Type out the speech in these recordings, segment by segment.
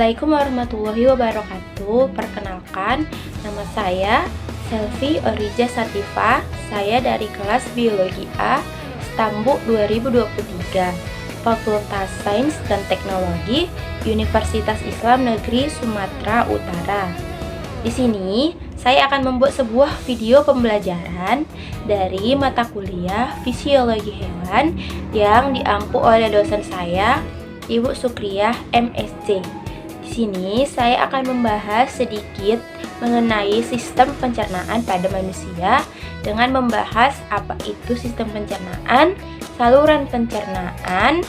Assalamualaikum warahmatullahi wabarakatuh. Perkenalkan, nama saya Selvi Orija Satifah. Saya dari kelas Biologi A, Stambu 2023, Fakultas Sains dan Teknologi, Universitas Islam Negeri Sumatera Utara. Di sini, saya akan membuat sebuah video pembelajaran dari mata kuliah Fisiologi Hewan yang diampu oleh dosen saya, Ibu Sukriyah MSc. Di sini saya akan membahas sedikit mengenai sistem pencernaan pada manusia dengan membahas apa itu sistem pencernaan, saluran pencernaan,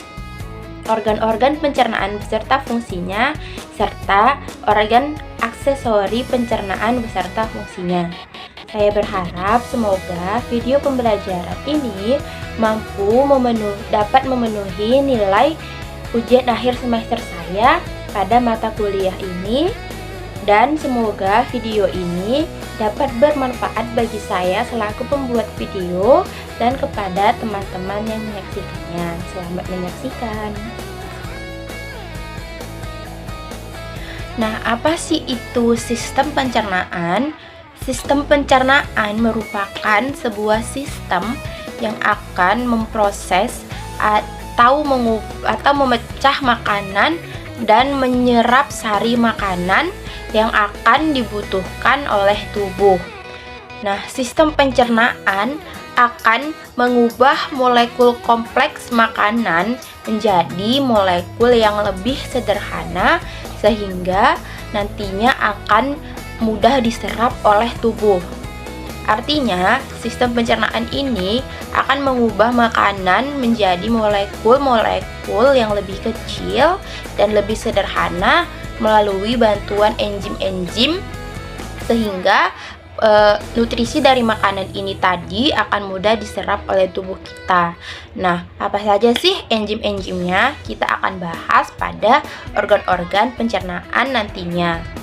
organ-organ pencernaan beserta fungsinya, serta organ aksesori pencernaan beserta fungsinya. Saya berharap semoga video pembelajaran ini dapat memenuhi nilai ujian akhir semester saya pada mata kuliah ini, dan semoga video ini dapat bermanfaat bagi saya selaku pembuat video dan kepada teman-teman yang menyaksikannya. Selamat menyaksikan. Nah, apa sih itu sistem pencernaan? Sistem pencernaan merupakan sebuah sistem yang akan memproses atau memecah makanan dan menyerap sari makanan yang akan dibutuhkan oleh tubuh. Nah, sistem pencernaan akan mengubah molekul kompleks makanan menjadi molekul yang lebih sederhana sehingga nantinya akan mudah diserap oleh tubuh. Artinya, sistem pencernaan ini akan mengubah makanan menjadi molekul-molekul yang lebih kecil dan lebih sederhana melalui bantuan enzim-enzim, sehingga nutrisi dari makanan ini tadi akan mudah diserap oleh tubuh kita. Nah, apa saja sih enzim-enzimnya? Kita akan bahas pada organ-organ pencernaan nantinya.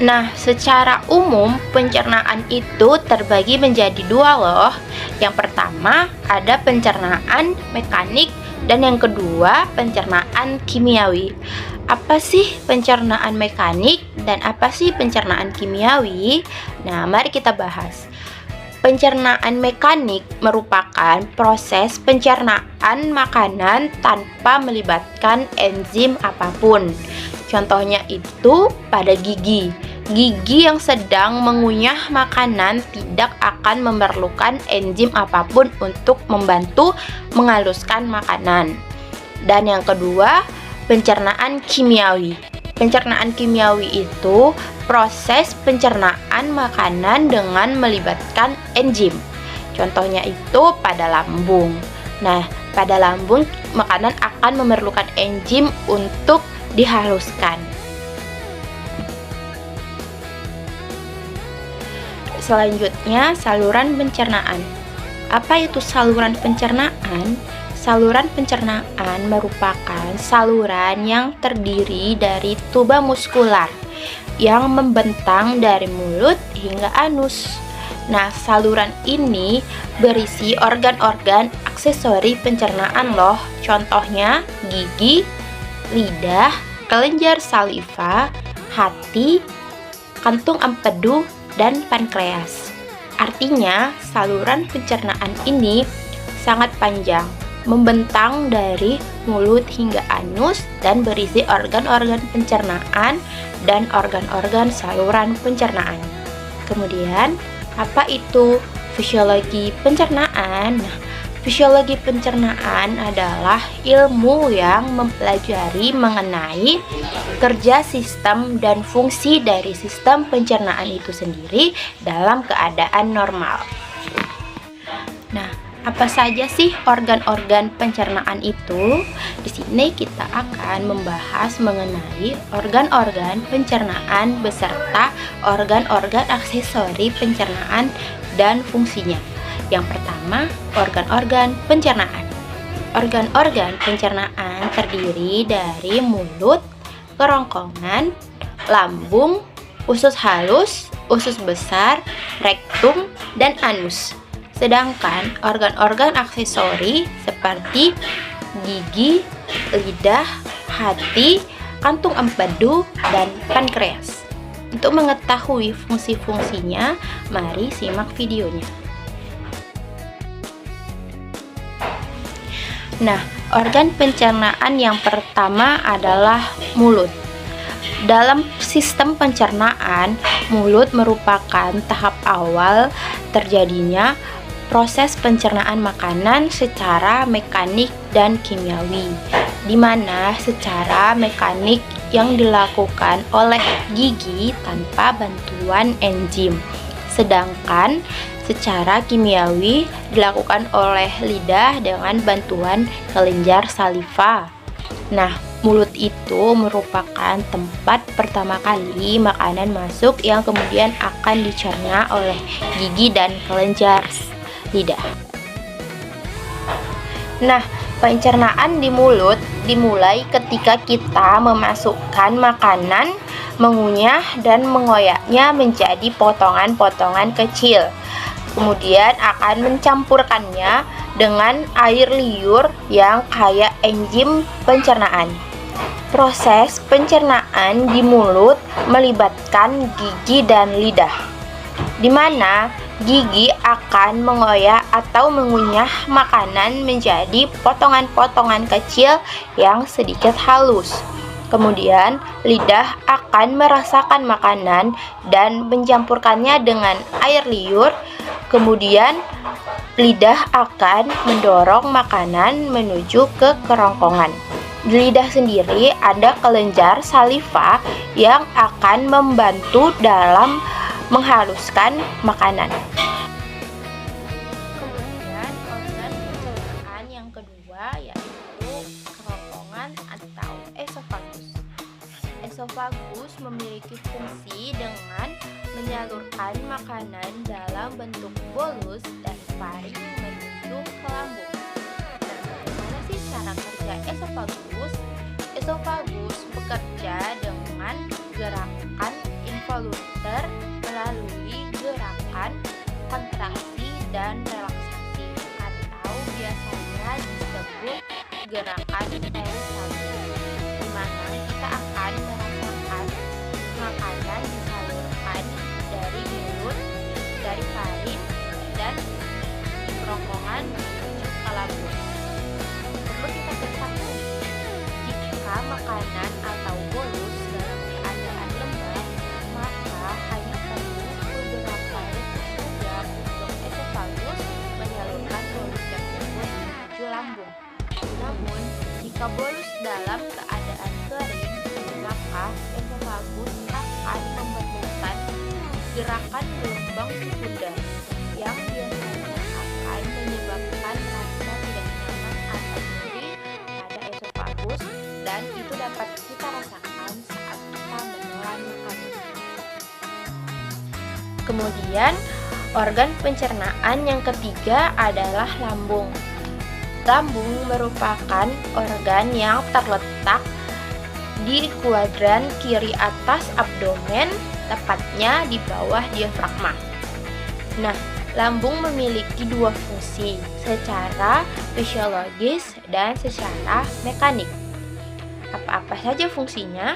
Nah, secara umum pencernaan itu terbagi menjadi dua loh. Yang pertama ada pencernaan mekanik dan yang kedua pencernaan kimiawi. Apa sih pencernaan mekanik dan apa sih pencernaan kimiawi? Nah, mari kita bahas. Pencernaan mekanik merupakan proses pencernaan makanan tanpa melibatkan enzim apapun. Contohnya itu pada gigi. Gigi yang sedang mengunyah makanan tidak akan memerlukan enzim apapun untuk membantu menghaluskan makanan. Dan yang kedua, pencernaan kimiawi. Pencernaan kimiawi itu proses pencernaan makanan dengan melibatkan enzim. Contohnya itu pada lambung. Nah, pada lambung makanan akan memerlukan enzim untuk dihaluskan. Selanjutnya, saluran pencernaan. Apa itu saluran pencernaan? Saluran pencernaan merupakan saluran yang terdiri dari tuba muskular yang membentang dari mulut hingga anus. Nah, saluran ini berisi organ-organ aksesori pencernaan loh. Contohnya gigi, lidah, kelenjar saliva, hati, kantung empedu, dan pankreas. Artinya, saluran pencernaan ini sangat panjang, membentang dari mulut hingga anus dan berisi organ-organ pencernaan dan organ-organ saluran pencernaan. Kemudian, apa itu fisiologi pencernaan? Nah, fisiologi pencernaan adalah ilmu yang mempelajari mengenai kerja sistem dan fungsi dari sistem pencernaan itu sendiri dalam keadaan normal. Nah, apa saja sih organ-organ pencernaan itu? Di sini kita akan membahas mengenai organ-organ pencernaan beserta organ-organ aksesori pencernaan dan fungsinya. Yang pertama, organ-organ pencernaan. Organ-organ pencernaan terdiri dari mulut, kerongkongan, lambung, usus halus, usus besar, rektum, dan anus. Sedangkan organ-organ aksesori seperti gigi, lidah, hati, kantung empedu, dan pankreas. Untuk mengetahui fungsi-fungsinya, mari simak videonya. Nah, organ pencernaan yang pertama adalah mulut. Dalam sistem pencernaan, mulut merupakan tahap awal terjadinya proses pencernaan makanan secara mekanik dan kimiawi, di mana secara mekanik yang dilakukan oleh gigi tanpa bantuan enzim, sedangkan secara kimiawi dilakukan oleh lidah dengan bantuan kelenjar saliva. Nah, mulut itu merupakan tempat pertama kali makanan masuk yang kemudian akan dicerna oleh gigi dan kelenjar lidah. Nah, pencernaan di mulut dimulai ketika kita memasukkan makanan, mengunyah dan mengoyaknya menjadi potongan-potongan kecil. Kemudian akan mencampurkannya dengan air liur yang kaya enzim pencernaan. Proses pencernaan di mulut melibatkan gigi dan lidah, di mana gigi akan mengoyak atau mengunyah makanan menjadi potongan-potongan kecil yang sedikit halus. Kemudian, lidah akan merasakan makanan dan mencampurkannya dengan air liur. Kemudian, lidah akan mendorong makanan menuju ke kerongkongan. Di lidah sendiri ada kelenjar saliva yang akan membantu dalam menghaluskan makanan. Kemudian organ pencernaan yang kedua yaitu kerongkongan atau esofagus. Esofagus memiliki fungsi dengan menyalurkan makanan dalam bentuk bolus dan faring menuju ke lambung. Nah, bagaimana sih cara kerja esofagus? Esofagus bekerja dengan gerakan involuter melalui gerakan kontraksi dan relaksasi atau biasanya disebut gerakan peristalsis, di mana kita akan merasakan makanan disalurkan dari mulut, dari faring, dan di kerongkongan menuju ke lambung. Perlu kita ketahui, jika makanan atau bolus dalam keadaan lembab, maka hanya perlu beberapa detik saja untuk esofagus menyalurkan bolus tersebut menuju lambung. Namun, jika bolus dalam keadaan kering, maka esofagus akan memerlukan gerakan gelombang sekunder yang biasanya akan menyebabkan rasa tidak nyaman atau nyeri pada esofagus, dan itu dapat kita rasakan saat kita menelan makanan. Kemudian, organ pencernaan yang ketiga adalah lambung. Lambung merupakan organ yang terletak di kuadran kiri atas abdomen, tepatnya di bawah diafragma. Nah, lambung memiliki dua fungsi, secara fisiologis dan secara mekanik. Apa-apa saja fungsinya?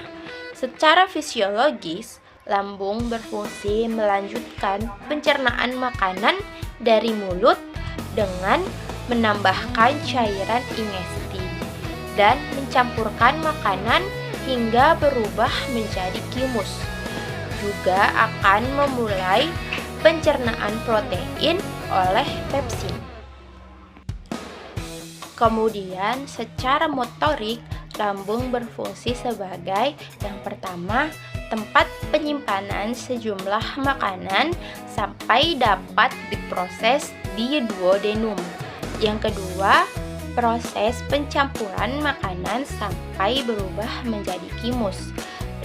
Secara fisiologis, lambung berfungsi melanjutkan pencernaan makanan dari mulut dengan menambahkan cairan ingesti dan mencampurkan makanan hingga berubah menjadi kimus. Juga akan memulai pencernaan protein oleh pepsin. Kemudian, secara motorik, lambung berfungsi sebagai yang pertama, tempat penyimpanan sejumlah makanan sampai dapat diproses di duodenum. Yang kedua, proses pencampuran makanan sampai berubah menjadi kimus.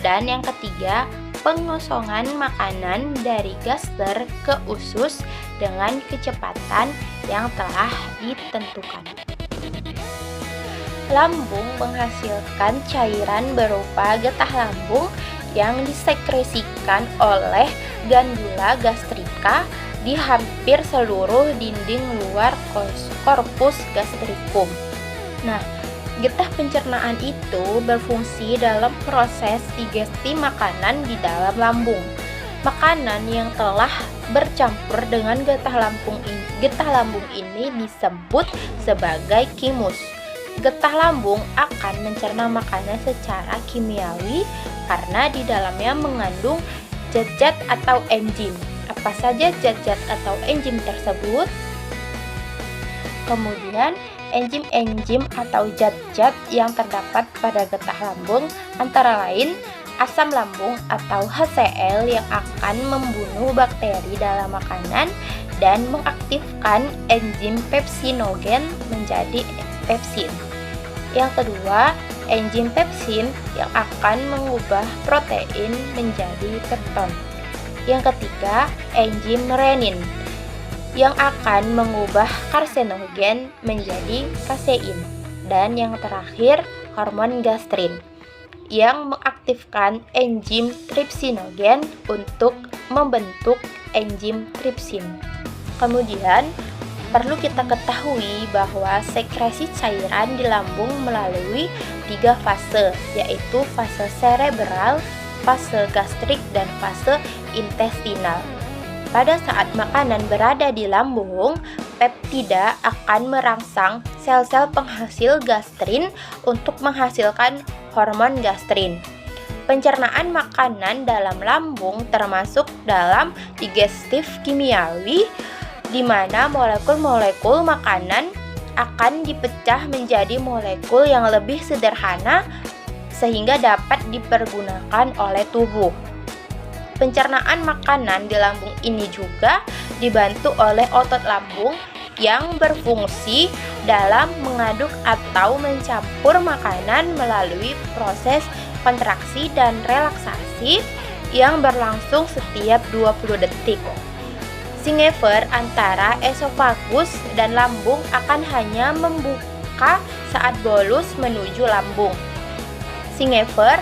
Dan yang ketiga, pengosongan makanan dari gaster ke usus dengan kecepatan yang telah ditentukan. Lambung menghasilkan cairan berupa getah lambung yang disekresikan oleh gandula gastrika di hampir seluruh dinding luar korpus gastricum. Nah, Getah pencernaan itu berfungsi dalam proses digesti makanan di dalam lambung. Makanan yang telah bercampur dengan getah lambung ini disebut sebagai kimus. Getah lambung akan mencerna makanan secara kimiawi karena di dalamnya mengandung zat-zat atau enzim. Apa saja zat-zat atau enzim tersebut? Kemudian, enzim-enzim atau zat-zat yang terdapat pada getah lambung antara lain asam lambung atau HCl yang akan membunuh bakteri dalam makanan dan mengaktifkan enzim pepsinogen menjadi pepsin. Yang kedua, enzim pepsin yang akan mengubah protein menjadi pepton. Yang ketiga, enzim renin yang akan mengubah karsinogen menjadi kasein. Dan yang terakhir, hormon gastrin yang mengaktifkan enzim trypsinogen untuk membentuk enzim trypsin. Kemudian, perlu kita ketahui bahwa sekresi cairan di lambung melalui 3 fase, yaitu fase cerebral, fase gastrik, dan fase intestinal. Pada saat makanan berada di lambung, peptida akan merangsang sel-sel penghasil gastrin untuk menghasilkan hormon gastrin. Pencernaan makanan dalam lambung termasuk dalam digestif kimiawi, di mana molekul-molekul makanan akan dipecah menjadi molekul yang lebih sederhana sehingga dapat dipergunakan oleh tubuh. Pencernaan makanan di lambung ini juga dibantu oleh otot lambung yang berfungsi dalam mengaduk atau mencampur makanan melalui proses kontraksi dan relaksasi yang berlangsung setiap 20 detik. Singever antara esofagus dan lambung akan hanya membuka saat bolus menuju lambung. Singever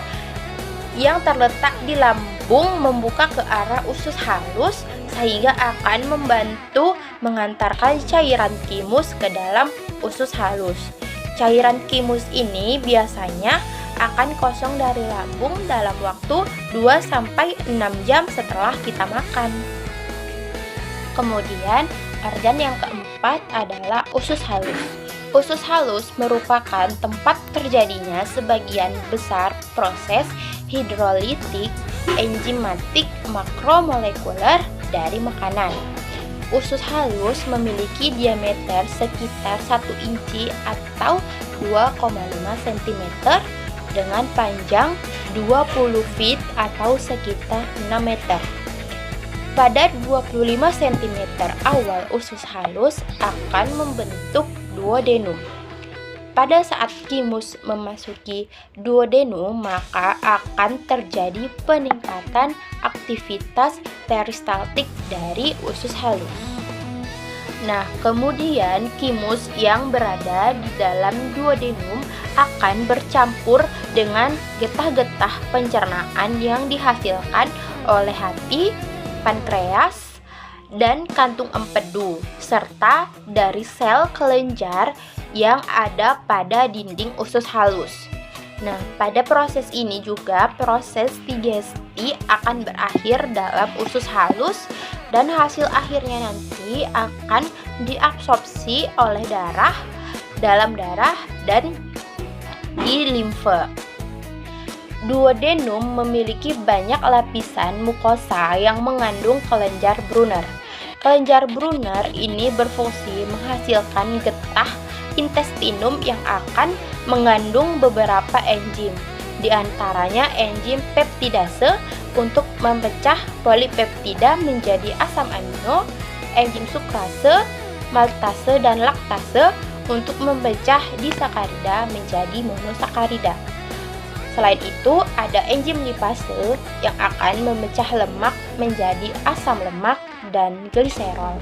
yang terletak di lambung membuka ke arah usus halus sehingga akan membantu mengantarkan cairan kimus ke dalam usus halus. Cairan kimus ini biasanya akan kosong dari lambung dalam waktu 2-6 jam setelah kita makan. Kemudian, organ yang keempat adalah usus halus. Usus halus merupakan tempat terjadinya sebagian besar proses hidrolitik, enzimatik, makromolekuler dari makanan. Usus halus memiliki diameter sekitar 1 inci atau 2,5 cm dengan panjang 20 feet atau sekitar 6 meter. Pada 25 cm awal usus halus akan membentuk duodenum. Pada saat kimus memasuki duodenum, maka akan terjadi peningkatan aktivitas peristaltik dari usus halus. Nah, kemudian kimus yang berada di dalam duodenum akan bercampur dengan getah-getah pencernaan yang dihasilkan oleh hati, pankreas, dan kantung empedu, serta dari sel kelenjar yang ada pada dinding usus halus. Nah, pada proses ini juga proses digesti akan berakhir dalam usus halus dan hasil akhirnya nanti akan diabsorpsi oleh darah, dalam darah, dan di limfe. Duodenum memiliki banyak lapisan mukosa yang mengandung kelenjar Brunner. Kelenjar Brunner ini berfungsi menghasilkan getah intestinum yang akan mengandung beberapa enzim, di antaranya enzim peptidase untuk memecah polipeptida menjadi asam amino, enzim sukrase, maltase, dan laktase untuk memecah disakarida menjadi monosakarida. Selain itu, ada enzim lipase yang akan memecah lemak menjadi asam lemak dan gliserol.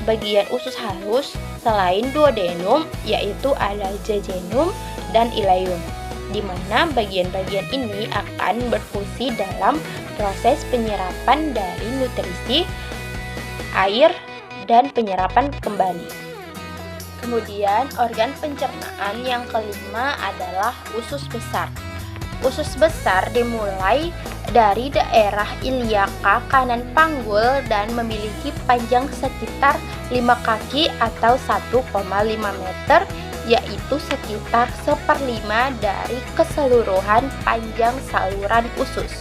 Bagian usus halus selain duodenum yaitu ada jejunum dan ileum, di mana bagian-bagian ini akan berfungsi dalam proses penyerapan dari nutrisi, air, dan penyerapan kembali. Kemudian organ pencernaan yang kelima adalah usus besar. Usus besar dimulai dari daerah iliaka kanan panggul dan memiliki panjang sekitar 5 kaki atau 1,5 meter, yaitu sekitar 1/5 dari keseluruhan panjang saluran usus.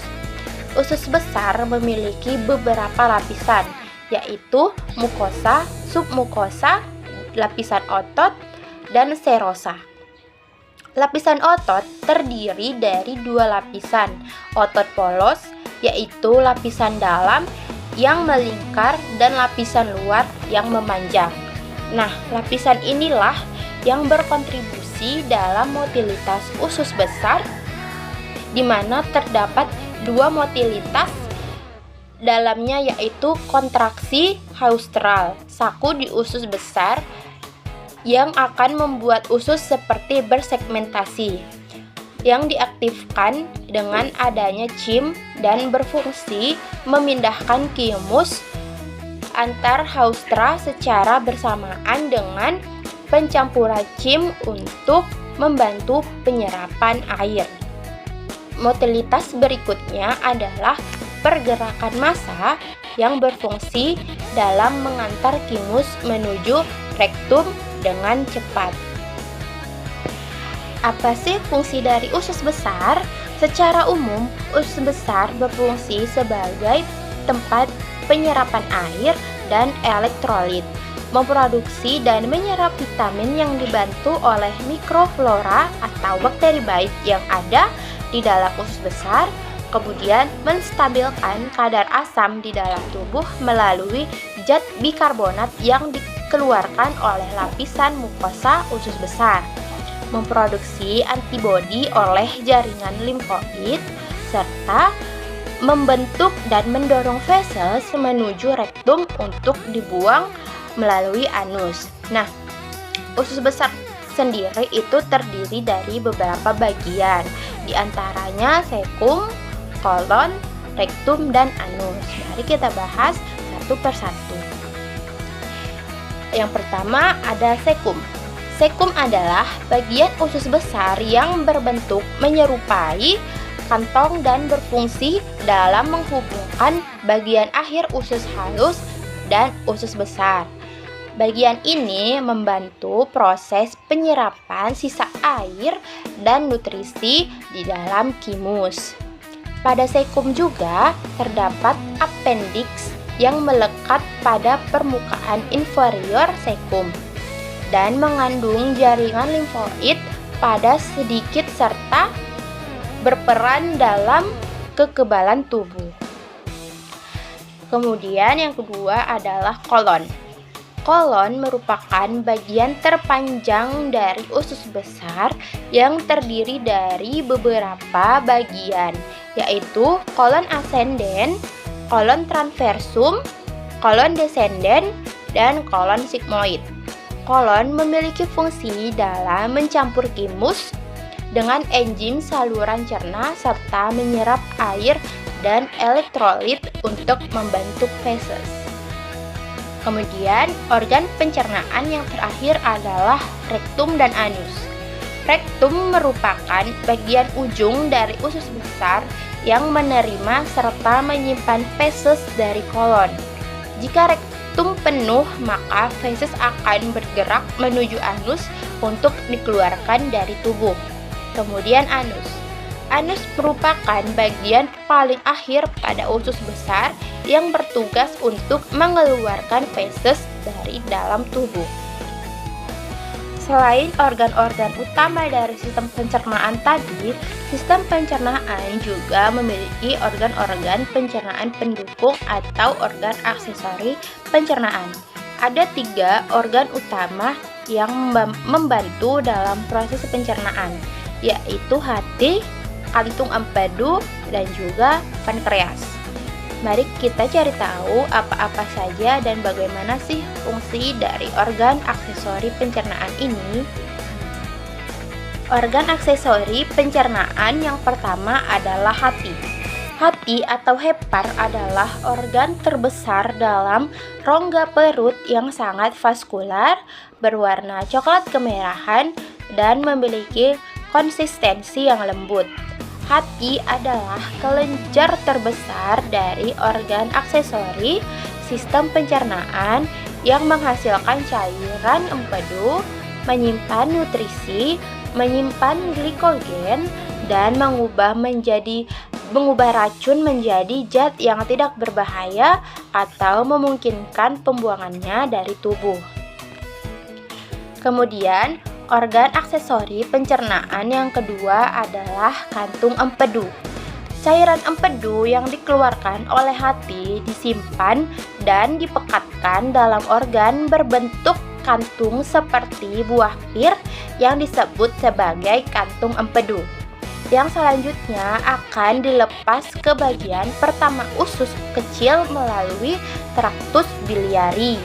Usus besar memiliki beberapa lapisan, yaitu mukosa, submukosa, lapisan otot, dan serosa. Lapisan otot terdiri dari 2 lapisan, otot polos, yaitu lapisan dalam yang melingkar dan lapisan luar yang memanjang. Nah, lapisan inilah yang berkontribusi dalam motilitas usus besar, di mana terdapat 2 motilitas dalamnya, yaitu kontraksi haustral, saku di usus besar yang akan membuat usus seperti bersegmentasi, yang diaktifkan dengan adanya cim dan berfungsi memindahkan kimus antar haustra secara bersamaan dengan pencampuran cim untuk membantu penyerapan air. Motilitas berikutnya adalah pergerakan massa yang berfungsi dalam mengantar kimus menuju rektum dengan cepat. Apa sih fungsi dari usus besar? Secara umum, usus besar berfungsi sebagai tempat penyerapan air dan elektrolit, memproduksi dan menyerap vitamin yang dibantu oleh mikroflora atau bakteri baik yang ada di dalam usus besar, kemudian menstabilkan kadar asam di dalam tubuh melalui zat bikarbonat yang dikeluarkan oleh lapisan mukosa usus besar, memproduksi antibodi oleh jaringan limfoid, serta membentuk dan mendorong feses menuju rektum untuk dibuang melalui anus. Nah, usus besar sendiri itu terdiri dari beberapa bagian, di antaranya sekum, kolon, rektum, dan anus. Mari kita bahas satu persatu. Yang pertama ada sekum. Sekum adalah bagian usus besar yang berbentuk menyerupai kantong dan berfungsi dalam menghubungkan bagian akhir usus halus dan usus besar. Bagian ini membantu proses penyerapan sisa air dan nutrisi di dalam kimus. Pada sekum juga terdapat appendix yang melekat pada permukaan inferior sekum dan mengandung jaringan limfoid pada sedikit serta berperan dalam kekebalan tubuh. Kemudian yang kedua adalah kolon. Kolon merupakan bagian terpanjang dari usus besar yang terdiri dari beberapa bagian, yaitu kolon ascendens, kolon transversum, kolon descendens, dan kolon sigmoid. Kolon memiliki fungsi dalam mencampur kimus dengan enzim saluran cerna serta menyerap air dan elektrolit untuk membentuk feses. Kemudian, organ pencernaan yang terakhir adalah rektum dan anus. Rektum merupakan bagian ujung dari usus besar yang menerima serta menyimpan feses dari kolon. Jika rektum penuh, maka feses akan bergerak menuju anus untuk dikeluarkan dari tubuh. Kemudian anus. Anus merupakan bagian paling akhir pada usus besar yang bertugas untuk mengeluarkan feses dari dalam tubuh. Selain organ-organ utama dari sistem pencernaan tadi, sistem pencernaan juga memiliki organ-organ pencernaan pendukung atau organ aksesori pencernaan. Ada 3 organ utama yang membantu dalam proses pencernaan, yaitu hati, kantung empedu, dan juga pankreas. Mari kita cari tahu apa-apa saja dan bagaimana sih fungsi dari organ aksesori pencernaan ini. Organ aksesori pencernaan yang pertama adalah hati. Hati atau hepar adalah organ terbesar dalam rongga perut yang sangat vaskular, berwarna coklat kemerahan, dan memiliki konsistensi yang lembut. Hati adalah kelenjar terbesar dari organ aksesori sistem pencernaan yang menghasilkan cairan empedu, menyimpan nutrisi, menyimpan glikogen, dan mengubah racun menjadi zat yang tidak berbahaya atau memungkinkan pembuangannya dari tubuh. Kemudian, organ aksesori pencernaan yang kedua adalah kantung empedu. Cairan empedu yang dikeluarkan oleh hati disimpan dan dipekatkan dalam organ berbentuk kantung seperti buah pir yang disebut sebagai kantung empedu. Yang selanjutnya akan dilepas ke bagian pertama usus kecil melalui traktus biliari.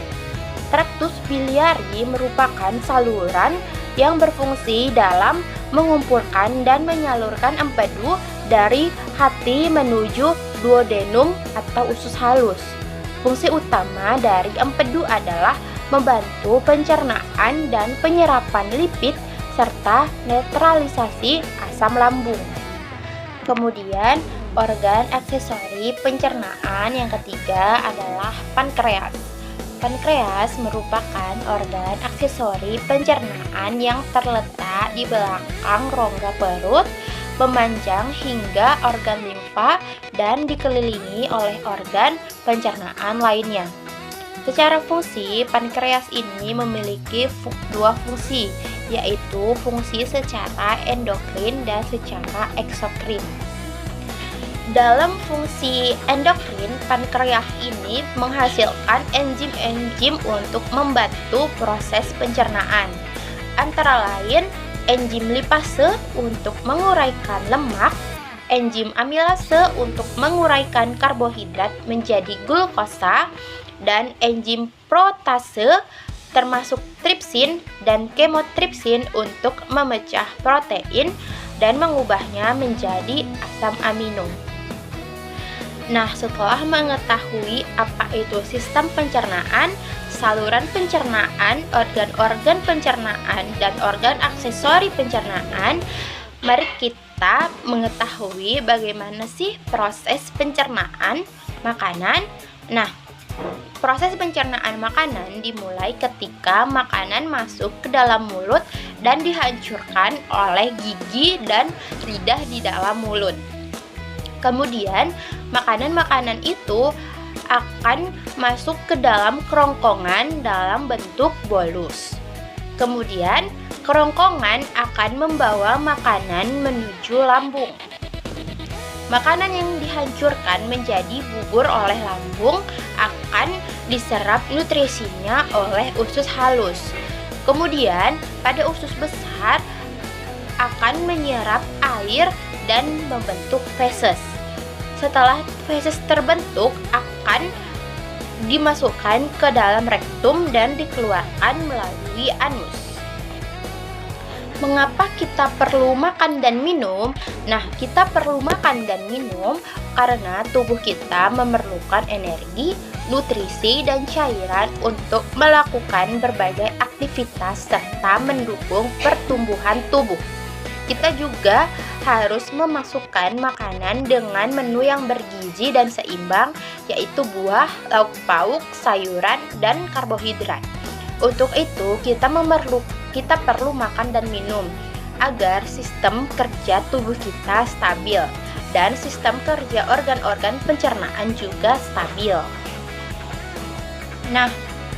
Traktus biliari merupakan saluran yang berfungsi dalam mengumpulkan dan menyalurkan empedu dari hati menuju duodenum atau usus halus. Fungsi utama dari empedu adalah membantu pencernaan dan penyerapan lipid serta netralisasi asam lambung. Kemudian, organ aksesori pencernaan yang ketiga adalah pankreas. Pankreas merupakan organ aksesori pencernaan yang terletak di belakang rongga perut, memanjang hingga organ limfa dan dikelilingi oleh organ pencernaan lainnya. Secara fungsi, pankreas ini memiliki dua fungsi, yaitu fungsi secara endokrin dan secara eksokrin. Dalam fungsi endokrin, pankreas ini menghasilkan enzim-enzim untuk membantu proses pencernaan, antara lain enzim lipase untuk menguraikan lemak, enzim amilase untuk menguraikan karbohidrat menjadi glukosa, dan enzim protase termasuk tripsin dan kemotripsin untuk memecah protein dan mengubahnya menjadi asam amino. Nah, setelah mengetahui apa itu sistem pencernaan, saluran pencernaan, organ-organ pencernaan, dan organ aksesori pencernaan, mari kita mengetahui bagaimana sih proses pencernaan makanan. Nah, proses pencernaan makanan dimulai ketika makanan masuk ke dalam mulut dan dihancurkan oleh gigi dan lidah di dalam mulut. Kemudian, makanan-makanan itu akan masuk ke dalam kerongkongan dalam bentuk bolus. Kemudian, kerongkongan akan membawa makanan menuju lambung. Makanan yang dihancurkan menjadi bubur oleh lambung akan diserap nutrisinya oleh usus halus. Kemudian, pada usus besar akan menyerap air dan membentuk feses. Setelah feses terbentuk, akan dimasukkan ke dalam rektum dan dikeluarkan melalui anus. Mengapa kita perlu makan dan minum? Nah, kita perlu makan dan minum karena tubuh kita memerlukan energi, nutrisi, dan cairan untuk melakukan berbagai aktivitas serta mendukung pertumbuhan tubuh. Kita juga harus memasukkan makanan dengan menu yang bergizi dan seimbang, yaitu buah, lauk pauk, sayuran, dan karbohidrat. Untuk itu, kita perlu makan dan minum agar sistem kerja tubuh kita stabil dan sistem kerja organ-organ pencernaan juga stabil. Nah,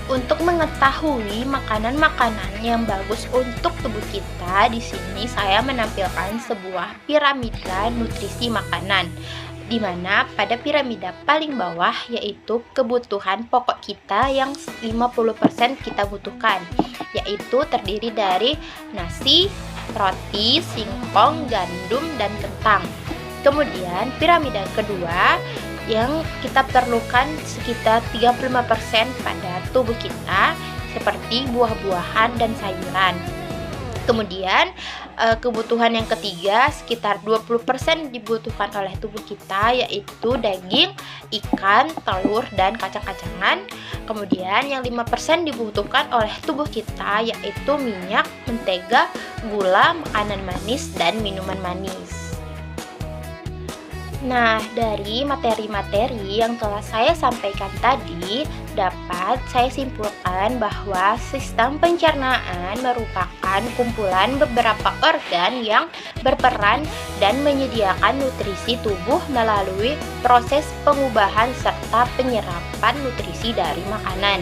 untuk mengetahui makanan-makanan yang bagus untuk tubuh kita, di sini saya menampilkan sebuah piramida nutrisi makanan, di mana pada piramida paling bawah yaitu kebutuhan pokok kita yang 50% kita butuhkan, yaitu terdiri dari nasi, roti, singkong, gandum, dan kentang. Kemudian piramida kedua yang kita perlukan sekitar 35% pada tubuh kita, seperti buah-buahan dan sayuran. Kemudian kebutuhan yang ketiga sekitar 20% dibutuhkan oleh tubuh kita, yaitu daging, ikan, telur, dan kacang-kacangan. Kemudian yang 5% dibutuhkan oleh tubuh kita, yaitu minyak, mentega, gula, makanan manis, dan minuman manis. Nah, dari materi-materi yang telah saya sampaikan tadi, dapat saya simpulkan bahwa sistem pencernaan merupakan kumpulan beberapa organ yang berperan dan menyediakan nutrisi tubuh melalui proses pengubahan serta penyerapan nutrisi dari makanan.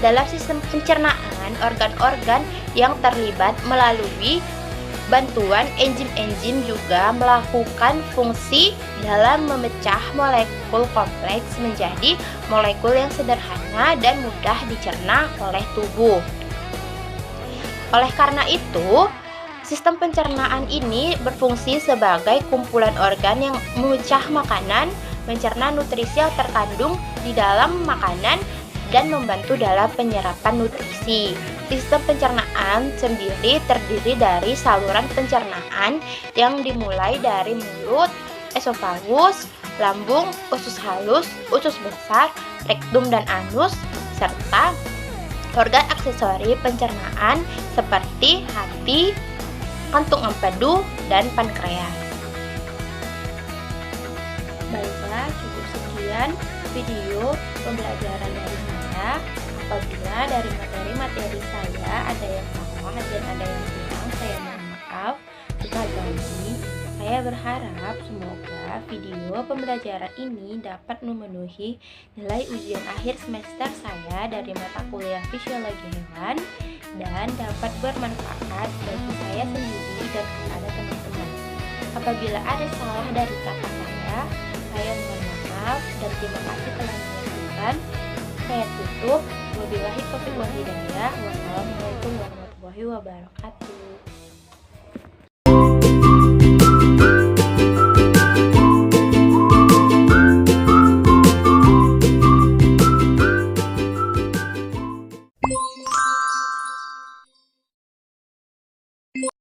Dalam sistem pencernaan, organ-organ yang terlibat melalui bantuan enzim-enzim juga melakukan fungsi dalam memecah molekul kompleks menjadi molekul yang sederhana dan mudah dicerna oleh tubuh. Oleh karena itu, sistem pencernaan ini berfungsi sebagai kumpulan organ yang memecah makanan, mencerna nutrisi yang terkandung di dalam makanan, dan membantu dalam penyerapan nutrisi. Sistem pencernaan sendiri terdiri dari saluran pencernaan yang dimulai dari mulut, esofagus, lambung, usus halus, usus besar, rektum dan anus, serta organ aksesori pencernaan seperti hati, kantung empedu, dan pankreas. Baiklah, cukup sekian video pembelajaran dari saya. Apabila dari materi-materi saya ada yang salah dan ada yang kurang, saya mohon maaf. Sekali lagi, saya berharap semoga video pembelajaran ini dapat memenuhi nilai ujian akhir semester saya dari mata kuliah fisiologi hewan dan dapat bermanfaat bagi saya sendiri dan kepada teman-teman. Apabila ada salah dari kata saya mohon maaf dan terima kasih telah menonton. Saya tutup. Wabillahi taufiq wal hidayah. Wassalamualaikum warahmatullahi wabarakatuh.